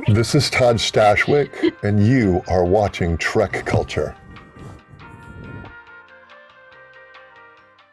This is Todd Stashwick, and you are watching TrekCulture.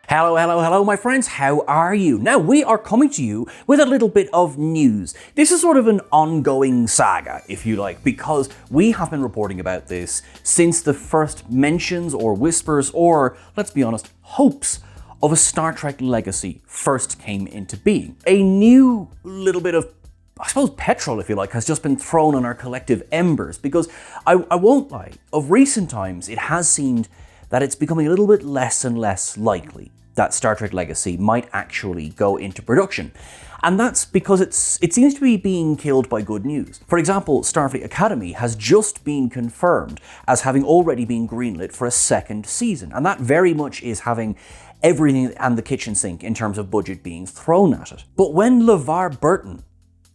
Hello, my friends. How are you? Now, we are coming to you with a little bit of news. This is sort of an ongoing saga, if you like, because we have been reporting about this since the first mentions or whispers or, let's be honest, hopes of a Star Trek legacy first came into being. A new little bit of, I suppose, petrol, if you like, has just been thrown on our collective embers, because I won't lie, of recent times it has seemed that it's becoming a little bit less and less likely that Star Trek Legacy might actually go into production. And that's because it seems to be being killed by good news. For example, Starfleet Academy has just been confirmed as having already been greenlit for a second season, and that very much is having everything and the kitchen sink in terms of budget being thrown at it. But when LeVar Burton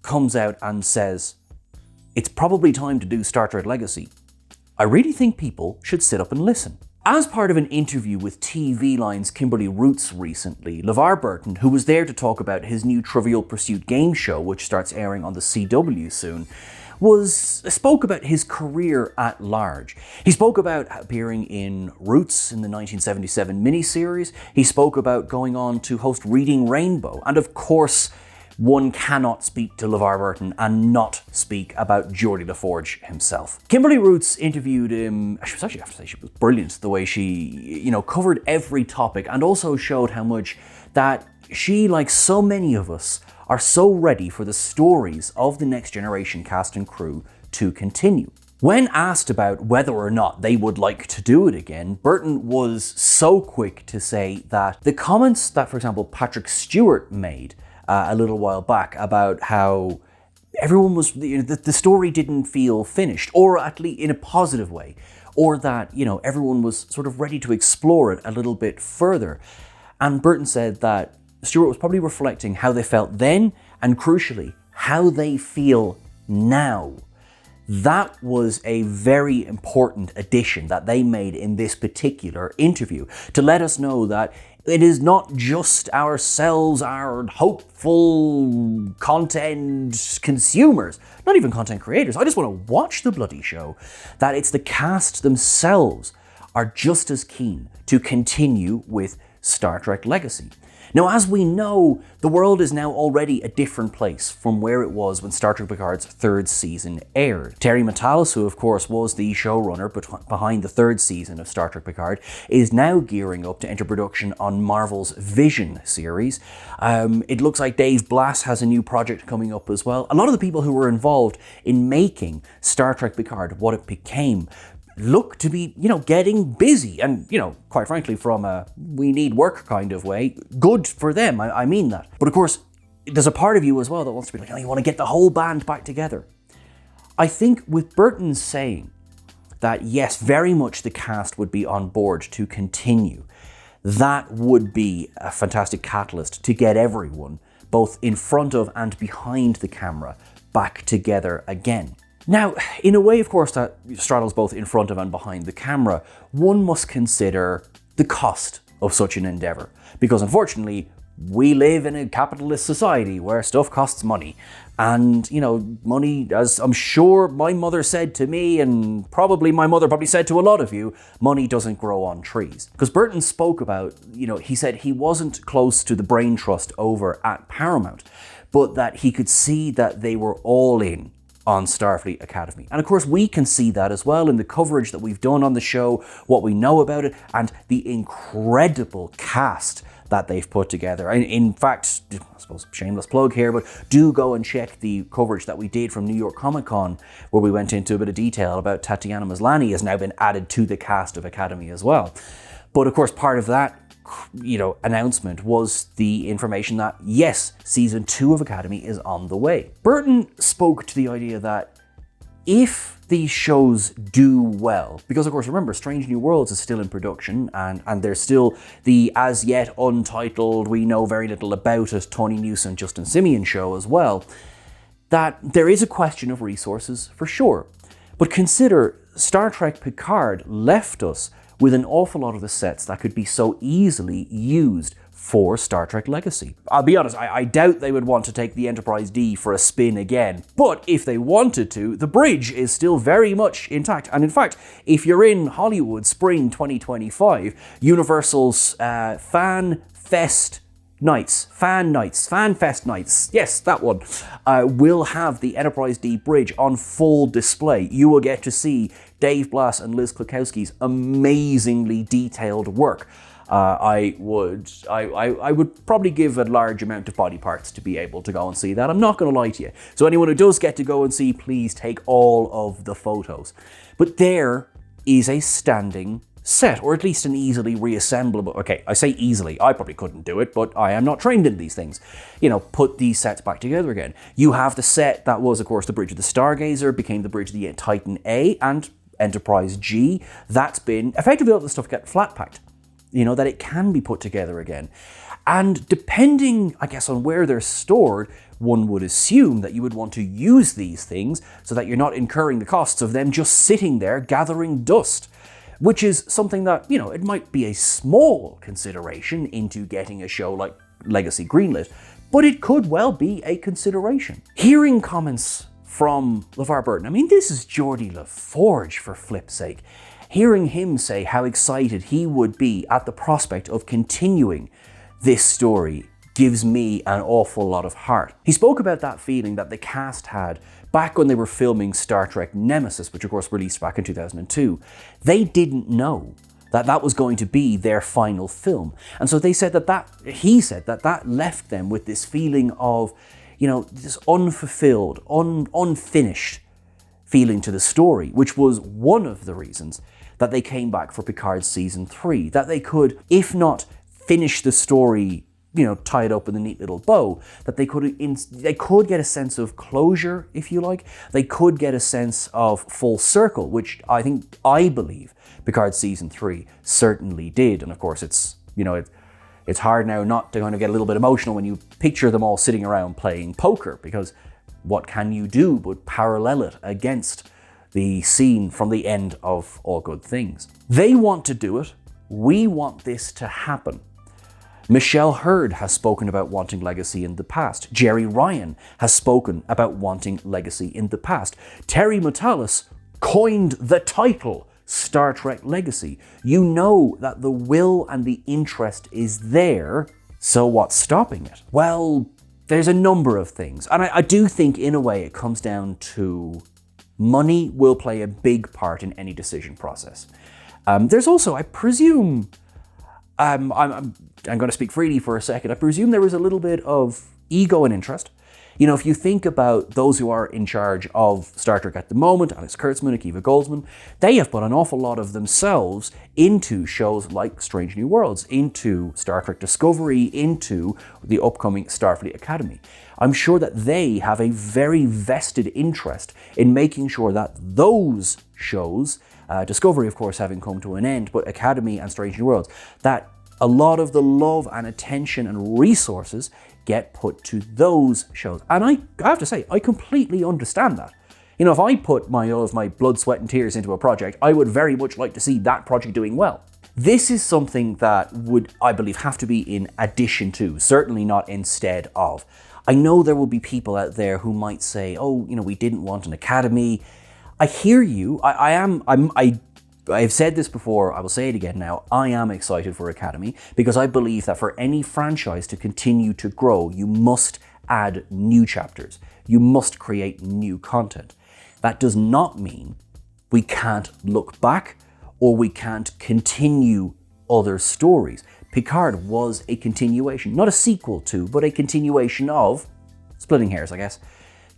comes out and says, it's probably time to do Star Trek Legacy, I really think people should sit up and listen. As part of an interview with TV Line's Kimberly Roots recently, LeVar Burton, who was there to talk about his new Trivial Pursuit game show, which starts airing on the CW soon, spoke about his career at large. He spoke about appearing in Roots in the 1977 miniseries. He spoke about going on to host Reading Rainbow, and of course, one cannot speak to LeVar Burton and not speak about Geordi LaForge himself. Kimberly Roots interviewed him. I have to say she was brilliant the way she, covered every topic, and also showed how much that she, like so many of us, are so ready for the stories of the Next Generation cast and crew to continue. When asked about whether or not they would like to do it again, Burton was so quick to say that the comments that, for example, Patrick Stewart made a little while back about how everyone was, the story didn't feel finished, or at least in a positive way, or that, everyone was sort of ready to explore it a little bit further. And Burton said that Stewart was probably reflecting how they felt then, and crucially, how they feel now. That was a very important addition that they made in this particular interview, to let us know that it is not just ourselves, our hopeful content consumers, not even content creators. I just want to watch the bloody show. That it's the cast themselves are just as keen to continue with Star Trek Legacy. Now, as we know, the world is now already a different place from where it was when Star Trek Picard's third season aired. Terry Matalas, who of course was the showrunner behind the third season of Star Trek Picard, is now gearing up to enter production on Marvel's Vision series. It looks like Dave Blass has a new project coming up as well. A lot of the people who were involved in making Star Trek Picard what it became look to be, getting busy, and, quite frankly, from a we need work kind of way, good for them, I mean that. But of course, there's a part of you as well that wants to be like, you want to get the whole band back together. I think with Burton saying that, yes, very much the cast would be on board to continue, that would be a fantastic catalyst to get everyone, both in front of and behind the camera, back together again. Now, in a way, of course, that straddles both in front of and behind the camera, one must consider the cost of such an endeavour. Because unfortunately, we live in a capitalist society where stuff costs money. And, money, as I'm sure my mother said to me, and probably my mother probably said to a lot of you, money doesn't grow on trees. Because Burton spoke about, he said he wasn't close to the brain trust over at Paramount, but that he could see that they were all in on Starfleet Academy. And of course, we can see that as well in the coverage that we've done on the show, what we know about it, and the incredible cast that they've put together. In fact, I suppose shameless plug here, but do go and check the coverage that we did from New York Comic Con, where we went into a bit of detail about Tatiana Maslany has now been added to the cast of Academy as well. But of course, part of that announcement was the information that, yes, season 2 of Academy is on the way. Burton spoke to the idea that if these shows do well, because of course, remember, Strange New Worlds is still in production, and there's still the as yet untitled, we know very little about it, Tawny Newsom, Justin Simien show as well, that there is a question of resources for sure. But consider, Star Trek Picard left us with an awful lot of the sets that could be so easily used for Star Trek Legacy. I'll be honest, I doubt they would want to take the Enterprise D for a spin again, but if they wanted to, the bridge is still very much intact. And in fact, if you're in Hollywood spring 2025, Universal's Fan Fest Nights, yes, that one, will have the Enterprise D bridge on full display. You will get to see Dave Blass and Liz Klukowski's amazingly detailed work. I would probably give a large amount of body parts to be able to go and see that. I'm not going to lie to you. So anyone who does get to go and see, please take all of the photos. But there is a standing set, or at least an easily reassemblable. Okay, I say easily. I probably couldn't do it, but I am not trained in these things. Put these sets back together again. You have the set that was, of course, the bridge of the Stargazer, became the bridge of the Titan A and Enterprise G. That's been effectively all the stuff get flat packed. That it can be put together again. And depending, I guess, on where they're stored, one would assume that you would want to use these things so that you're not incurring the costs of them just sitting there gathering dust, which is something that, it might be a small consideration into getting a show like Legacy greenlit, but it could well be a consideration. Hearing comments from LeVar Burton, this is Geordie LaForge, for flip's sake. Hearing him say how excited he would be at the prospect of continuing this story gives me an awful lot of heart. He spoke about that feeling that the cast had back when they were filming Star Trek Nemesis, which of course released back in 2002. They didn't know that was going to be their final film. And so he said that left them with this feeling of, this unfulfilled, unfinished feeling to the story, which was one of the reasons that they came back for Picard Season 3, that they could, if not finish the story, tied up in a neat little bow, that they could get a sense of closure, if you like. They could get a sense of full circle, which I believe Picard Season 3 certainly did. And of course, it's hard now not to kind of get a little bit emotional when you picture them all sitting around playing poker, because what can you do but parallel it against the scene from the end of All Good Things? They want to do it. We want this to happen. Michelle Hurd has spoken about wanting Legacy in the past. Jerry Ryan has spoken about wanting Legacy in the past. Terry Matalas coined the title Star Trek Legacy. You know that the will and the interest is there, so what's stopping it? Well, there's a number of things. And I do think, in a way, it comes down to money will play a big part in any decision process. There's also, I presume, I'm going to speak freely for a second, I presume there is a little bit of ego and interest. If you think about those who are in charge of Star Trek at the moment, Alex Kurtzman, Akiva Goldsman, they have put an awful lot of themselves into shows like Strange New Worlds, into Star Trek Discovery, into the upcoming Starfleet Academy. I'm sure that they have a very vested interest in making sure that those shows, Discovery of course having come to an end, but Academy and Strange New Worlds, that a lot of the love and attention and resources get put to those shows. And I have to say, I completely understand that. If I put all of my blood, sweat and tears into a project, I would very much like to see that project doing well. This is something that would, I believe, have to be in addition to, certainly not instead of. I know there will be people out there who might say, we didn't want an Academy. I hear you. I've said this before, I will say it again now, I am excited for Academy because I believe that for any franchise to continue to grow, you must add new chapters. You must create new content. That does not mean we can't look back or we can't continue other stories. Picard was a continuation, not a sequel to, but a continuation of, splitting hairs I guess,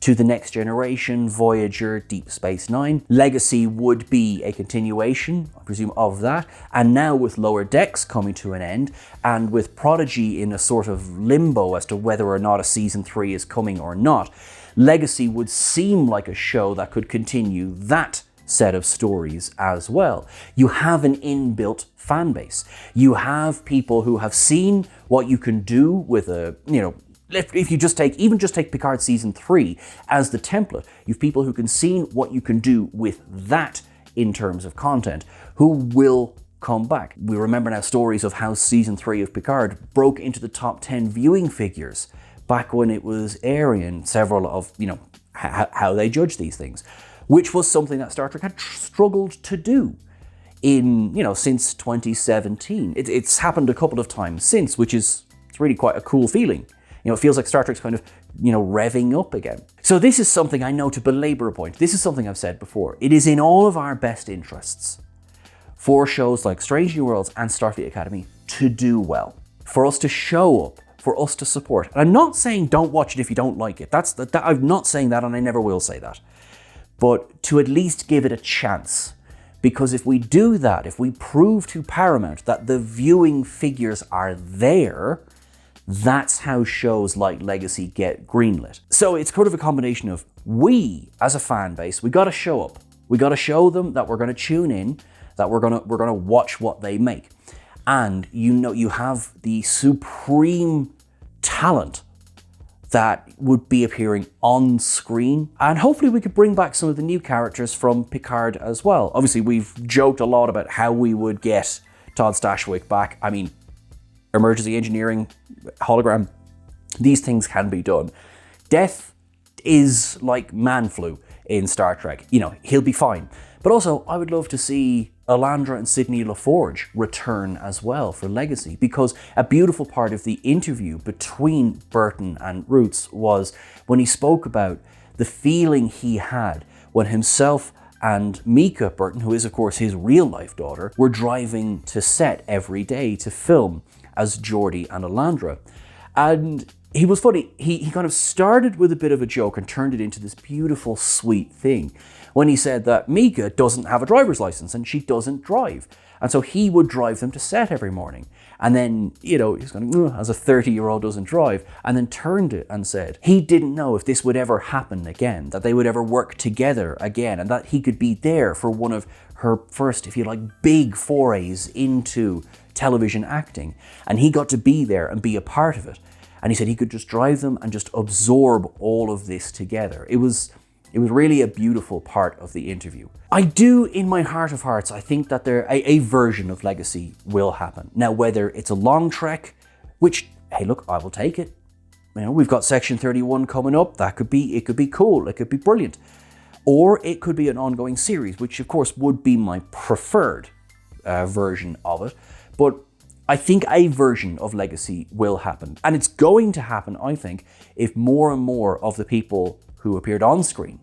to The Next Generation, Voyager, Deep Space Nine. Legacy would be a continuation, I presume, of that. And now with Lower Decks coming to an end, and with Prodigy in a sort of limbo as to whether or not a season 3 is coming or not, Legacy would seem like a show that could continue that set of stories as well. You have an inbuilt fan base. You have people who have seen what you can do with if you just take Picard Season 3 as the template, you have people who can see what you can do with that in terms of content, who will come back. We remember now stories of how season 3 of Picard broke into the top 10 viewing figures back when it was airing, and several of, how they judge these things, which was something that Star Trek had struggled to do since 2017. It's happened a couple of times since, which is, it's really quite a cool feeling. It feels like Star Trek's kind of, revving up again. So this is something, I know, to belabor a point, this is something I've said before. It is in all of our best interests for shows like Strange New Worlds and Starfleet Academy to do well, for us to show up, for us to support. And I'm not saying don't watch it if you don't like it. I'm not saying that, and I never will say that. But to at least give it a chance. Because if we do that, if we prove to Paramount that the viewing figures are there, that's how shows like Legacy get greenlit. So it's kind of a combination of, we, as a fan base, we got to show up. We got to show them that we're going to tune in, that we're going to watch what they make. And you have the supreme talent that would be appearing on screen. And hopefully we could bring back some of the new characters from Picard as well. Obviously, we've joked a lot about how we would get Todd Stashwick back. I mean, emergency engineering, hologram, these things can be done. Death is like man flu in Star Trek. He'll be fine. But also, I would love to see Alandra and Sidney LaForge return as well for Legacy, because a beautiful part of the interview between Burton and Roots was when he spoke about the feeling he had when himself and Mika Burton, who is of course his real life daughter, were driving to set every day to film as Geordi and Alandra. And he was funny, he kind of started with a bit of a joke and turned it into this beautiful, sweet thing when he said that Mika doesn't have a driver's license and she doesn't drive. And so he would drive them to set every morning. And then, he's going, as a 30-year-old doesn't drive, and then turned it and said he didn't know if this would ever happen again, that they would ever work together again, and that he could be there for one of her first, if you like, big forays into television acting. And he got to be there and be a part of it. And he said he could just drive them and just absorb all of this together. It was really a beautiful part of the interview. I do, in my heart of hearts, I think that a version of Legacy will happen. Now, whether it's a long trek, which, hey, look, I will take it. We've got Section 31 coming up. It could be cool. It could be brilliant. Or it could be an ongoing series, which of course would be my preferred version of it. But I think a version of Legacy will happen. And it's going to happen, I think, if more and more of the people who appeared on screen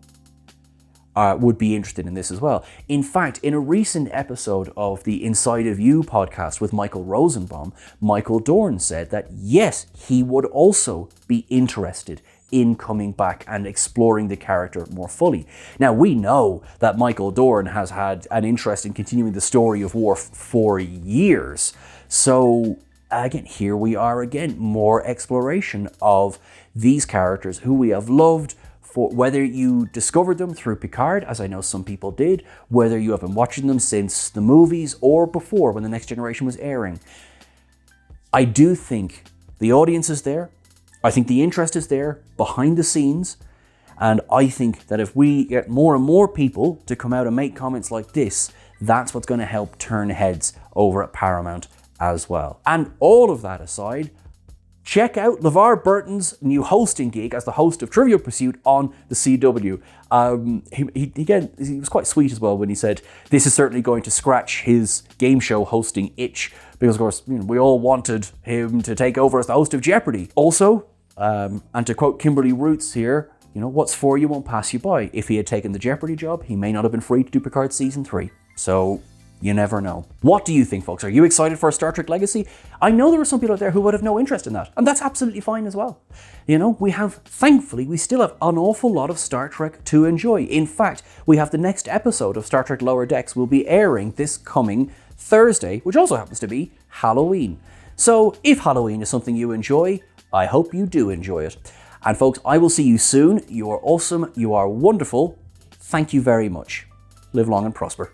would be interested in this as well. In fact, in a recent episode of the Inside of You podcast with Michael Rosenbaum, Michael Dorn said that yes, he would also be interested in coming back and exploring the character more fully. Now, we know that Michael Dorn has had an interest in continuing the story of Worf for years. So again, here we are again, more exploration of these characters who we have loved, for whether you discovered them through Picard, as I know some people did, whether you have been watching them since the movies or before when The Next Generation was airing. I do think the audience is there. I think the interest is there behind the scenes. And I think that if we get more and more people to come out and make comments like this, that's what's going to help turn heads over at Paramount as well. And all of that aside, check out LeVar Burton's new hosting gig as the host of Trivial Pursuit on the CW. He was quite sweet as well when he said this is certainly going to scratch his game show hosting itch, because of course we all wanted him to take over as the host of Jeopardy. Also, and to quote Kimberly Roots here, what's for you won't pass you by. If he had taken the Jeopardy job, he may not have been free to do Picard Season 3. So you never know. What do you think, folks? Are you excited for Star Trek Legacy? I know there are some people out there who would have no interest in that, and that's absolutely fine as well. Thankfully, we still have an awful lot of Star Trek to enjoy. In fact, we have the next episode of Star Trek Lower Decks will be airing this coming Thursday, which also happens to be Halloween. So if Halloween is something you enjoy, I hope you do enjoy it. And folks, I will see you soon. You are awesome. You are wonderful. Thank you very much. Live long and prosper.